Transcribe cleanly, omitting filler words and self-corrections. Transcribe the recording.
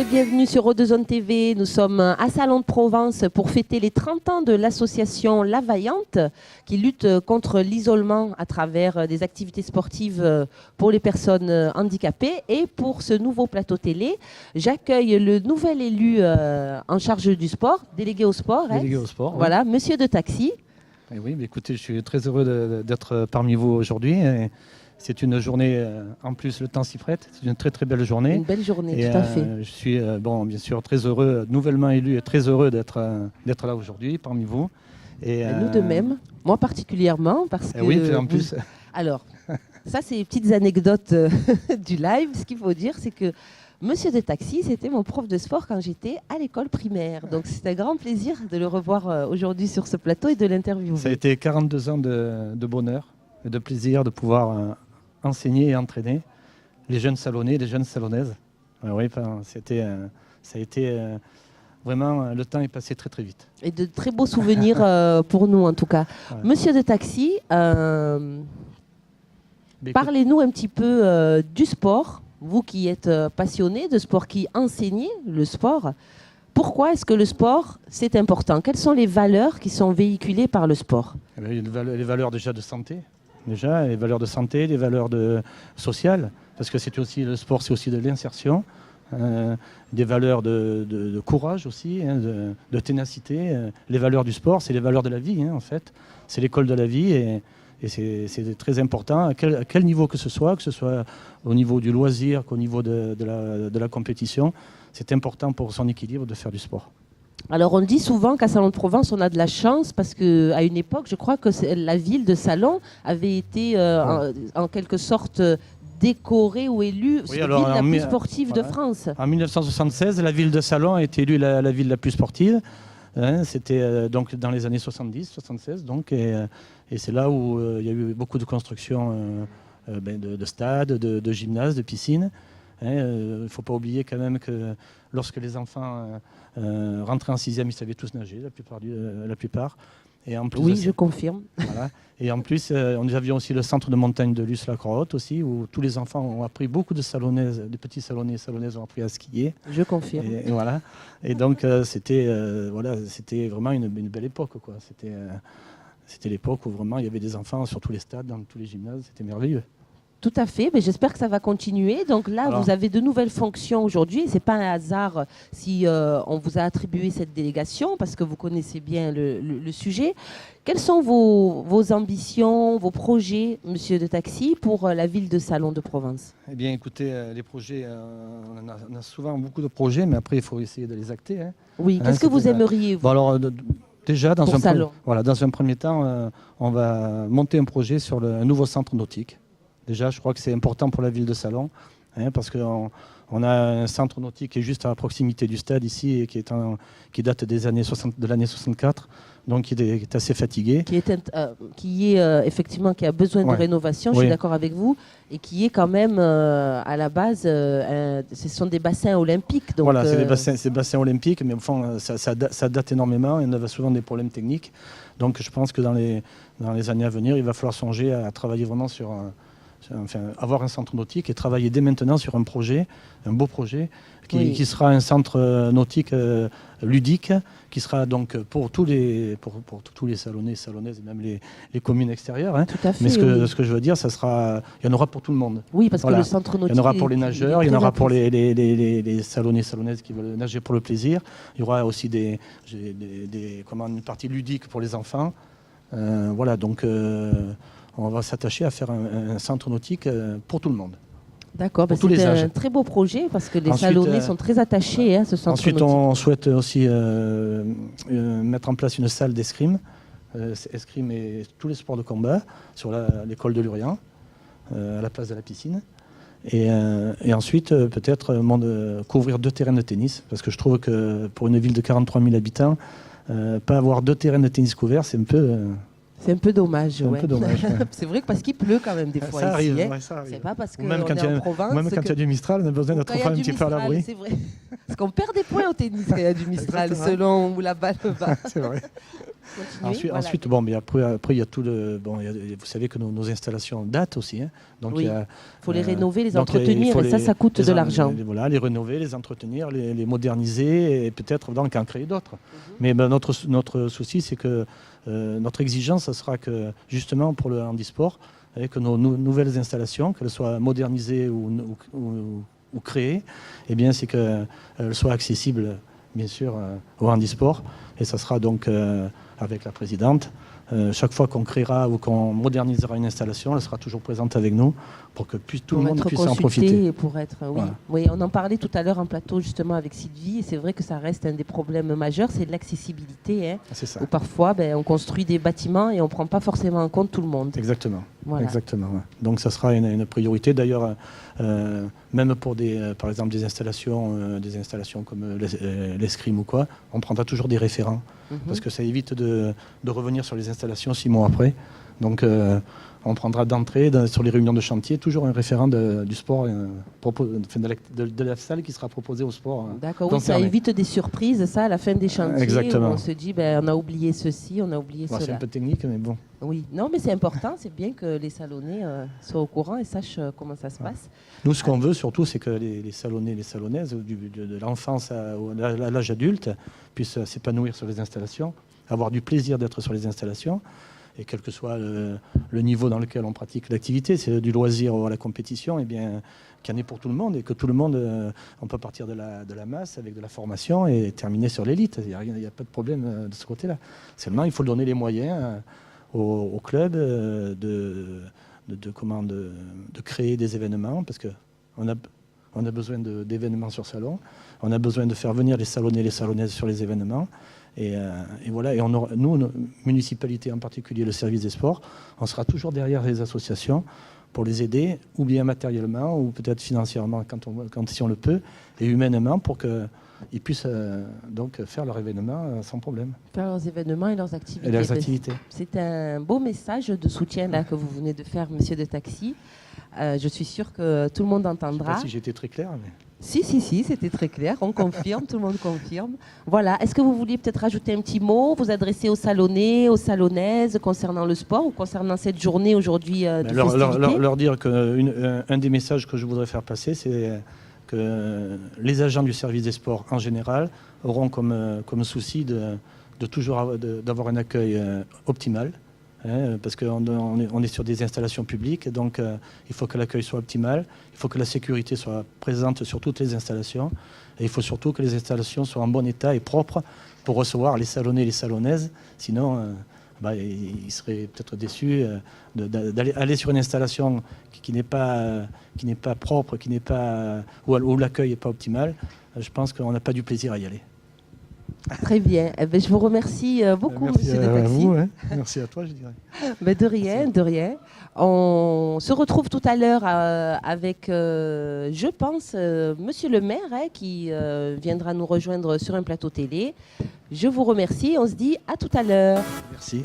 et bienvenue sur O2Zone TV. Nous sommes à Salon de Provence pour fêter les 30 ans de l'association La Vaillante qui lutte contre l'isolement à travers des activités sportives pour les personnes handicapées. Et pour ce nouveau plateau télé, j'accueille le nouvel élu en charge du sport, délégué au sport. Délégué au sport. Voilà, oui. Monsieur de Taxi. Et oui, mais écoutez, je suis très heureux d'être parmi vous aujourd'hui. C'est une journée, en plus le temps s'y prête, c'est une très très belle journée. Une belle journée, tout à fait. Je suis bien sûr très heureux, nouvellement élu et très heureux d'être là aujourd'hui parmi vous. Et nous de même, moi particulièrement, parce que... Oui, en plus... Alors, ça c'est les petites anecdotes du live. Ce qu'il faut dire, c'est que Monsieur de Taxi, c'était mon prof de sport quand j'étais à l'école primaire. Donc c'est un grand plaisir de le revoir aujourd'hui sur ce plateau et de l'interviewer. Ça a été 42 ans de bonheur et de plaisir de pouvoir... enseigner et entraîner les jeunes Salonnais, les jeunes Salonnaises. Oui, ça a été vraiment, le temps est passé très très vite. Et de très beaux souvenirs pour nous en tout cas. Ouais. Monsieur de Taxi, parlez-nous un petit peu du sport. Vous qui êtes passionné de sport, qui enseignez le sport, pourquoi est-ce que le sport c'est important? Quelles sont les valeurs qui sont véhiculées par le sport? Les valeurs déjà de santé. Déjà, les valeurs de santé, les valeurs sociales, parce que c'est aussi le sport, c'est aussi de l'insertion, des valeurs de courage aussi, de ténacité. Les valeurs du sport, c'est les valeurs de la vie, en fait. C'est l'école de la vie et c'est très important, à quel niveau que ce soit au niveau du loisir, qu'au niveau de la compétition. C'est important pour son équilibre de faire du sport. Alors on dit souvent qu'à Salon de Provence on a de la chance parce qu'à une époque je crois que la ville de Salon avait été en quelque sorte décorée ou élue ville la plus sportive de France. En 1976 la ville de Salon a été élue la ville la plus sportive. C'était donc dans les années 70-76 donc, et c'est là où il y a eu beaucoup de constructions de stades, de gymnases, de piscines. Il ne faut pas oublier quand même que lorsque les enfants rentraient en 6e, ils savaient tous nager, la plupart. Et en plus, oui, je confirme. Voilà. Et en plus, nous avions aussi le centre de montagne de Luce-la-Crotte aussi, où tous les enfants ont appris, beaucoup de Salonnaises, de petits Salonnais et Salonnaises ont appris à skier. Je confirme. Et voilà. Et donc, c'était vraiment une belle époque, quoi. C'était l'époque où vraiment il y avait des enfants sur tous les stades, dans tous les gymnases. C'était merveilleux. Tout à fait, mais j'espère que ça va continuer. Donc là, alors, vous avez de nouvelles fonctions aujourd'hui. Ce n'est pas un hasard si on vous a attribué cette délégation, parce que vous connaissez bien le sujet. Quelles sont vos ambitions, vos projets, monsieur de Taxi, pour la ville de Salon de Provence? Eh bien, écoutez, les projets, on a souvent beaucoup de projets, mais après, il faut essayer de les acter. Oui, qu'est-ce que vous aimeriez, vous? Bon, alors, déjà, dans un premier temps, on va monter un projet sur un nouveau centre nautique. Déjà, je crois que c'est important pour la ville de Salon, parce qu'on a un centre nautique qui est juste à proximité du stade ici et qui date de l'année 64, donc qui est assez fatigué. Qui a besoin de rénovation, je suis d'accord avec vous, et qui est quand même à la base, ce sont des bassins olympiques. Donc, voilà, c'est des bassins olympiques, mais enfin, ça date énormément et on a souvent des problèmes techniques. Donc je pense que dans les années à venir, il va falloir songer à travailler vraiment sur... avoir un centre nautique et travailler dès maintenant sur un projet, un beau projet, qui sera un centre nautique ludique, qui sera donc pour tous les Salonnais, Salonnaises et même les communes extérieures. Tout à fait, mais ce que je veux dire, il y en aura pour tout le monde. Oui, parce que le centre nautique... Il y en aura pour les nageurs, il y en aura pour les Salonnais, Salonnaises qui veulent nager pour le plaisir. Il y aura aussi une partie ludique pour les enfants. Voilà, donc... on va s'attacher à faire un centre nautique pour tout le monde. D'accord, c'est un très beau projet parce que les Salonnais sont très attachés à ce centre nautique. Ensuite, on souhaite aussi mettre en place une salle d'escrime. Escrime et tous les sports de combat sur l'école de Lurian, à la place de la piscine. Et ensuite, peut-être couvrir 2 terrains de tennis, parce que je trouve que pour une ville de 43 000 habitants, pas avoir 2 terrains de tennis couverts, c'est un peu... C'est un peu dommage. Ouais. C'est vrai que parce qu'il pleut quand même des fois. Ça arrive, ici. Ça arrive. C'est pas parce que même quand en Provence. Même quand il y a du Mistral, on a besoin d'être un petit peu à l'abri. C'est vrai. Parce qu'on perd des points au tennis quand il y a du Mistral, selon où la balle va. C'est vrai. Continuez, Ensuite, bon, mais après, il y a tout le. Bon, vous savez que nos installations datent aussi. Hein, donc oui. Il faut les rénover, les donc entretenir, et ça coûte de l'argent. Voilà, les rénover, les entretenir, les moderniser, et peut-être donc en créer d'autres. Mais ben, notre souci, c'est que notre exigence, ce sera que, justement, pour le handisport, que nos nouvelles installations, qu'elles soient modernisées ou créées, eh bien, c'est qu'elles soient accessibles, bien sûr, au handisport. Et ça sera donc avec la présidente. Chaque fois qu'on créera ou qu'on modernisera une installation, elle sera toujours présente avec nous pour que tout le monde puisse en profiter. Pour être, oui. Voilà. Oui, on en parlait tout à l'heure en plateau justement avec Sylvie, et c'est vrai que ça reste un des problèmes majeurs, c'est l'accessibilité. Hein, c'est ça. Où parfois, on construit des bâtiments et on ne prend pas forcément en compte tout le monde. Exactement. Voilà. Exactement, ouais. Donc ça sera une priorité. D'ailleurs, même pour par exemple des installations comme l'escrime ou quoi, on prendra toujours des référents. Parce que ça évite de revenir sur les installations 6 mois après. Donc on prendra d'entrée sur les réunions de chantier toujours un référent du sport, de la salle qui sera proposée au sport. D'accord, oui, ça évite des surprises, ça, à la fin des chantiers. Exactement. Où on se dit, on a oublié ceci, on a oublié cela. C'est un peu technique, mais bon. Oui, non, mais c'est important, c'est bien que les salonnais soient au courant et sachent comment ça se passe. Nous, ce qu'on veut surtout, c'est que les salonnais et les salonnaises, de l'enfance à l'âge adulte, puissent s'épanouir sur les installations, avoir du plaisir d'être sur les installations, et quel que soit le niveau dans lequel on pratique l'activité, c'est du loisir ou à la compétition, et bien qu'il y en ait pour tout le monde, et que tout le monde, on peut partir de la masse avec de la formation et terminer sur l'élite. Il n'y a pas de problème de ce côté-là. Seulement, il faut donner les moyens au club de créer des événements, parce qu'on a besoin d'événements sur salon, on a besoin de faire venir les salonnais et les salonnaises sur les événements. Et voilà, et nous, municipalité en particulier, le service des sports, on sera toujours derrière les associations pour les aider, ou bien matériellement, ou peut-être financièrement si on le peut, et humainement pour qu'ils puissent donc faire leur événement sans problème. Faire leurs événements et leurs activités. C'est un beau message de soutien là, que vous venez de faire, monsieur de Taxi. Je suis sûre que tout le monde entendra. Je ne sais pas si j'étais très clair. Mais... Si, c'était très clair. On confirme, tout le monde confirme. Voilà. Est-ce que vous vouliez peut-être rajouter un petit mot, vous adresser aux salonnais, aux salonnaises concernant le sport ou concernant cette journée aujourd'hui de festivité ? Leur dire qu'un des messages que je voudrais faire passer, c'est que les agents du service des sports en général auront comme souci d'avoir un accueil optimal. Parce qu'on est sur des installations publiques, donc il faut que l'accueil soit optimal, il faut que la sécurité soit présente sur toutes les installations, et il faut surtout que les installations soient en bon état et propres pour recevoir les salonnais et les salonnaises, sinon ils seraient peut-être déçus d'aller sur une installation qui n'est pas propre, où l'accueil n'est pas optimal. Je pense qu'on n'a pas du plaisir à y aller. Très bien. Je vous remercie beaucoup, monsieur de Taxi. Vous, hein. Merci à toi, je dirais. De rien. On se retrouve tout à l'heure avec, je pense, monsieur le maire qui viendra nous rejoindre sur un plateau télé. Je vous remercie. On se dit à tout à l'heure. Merci.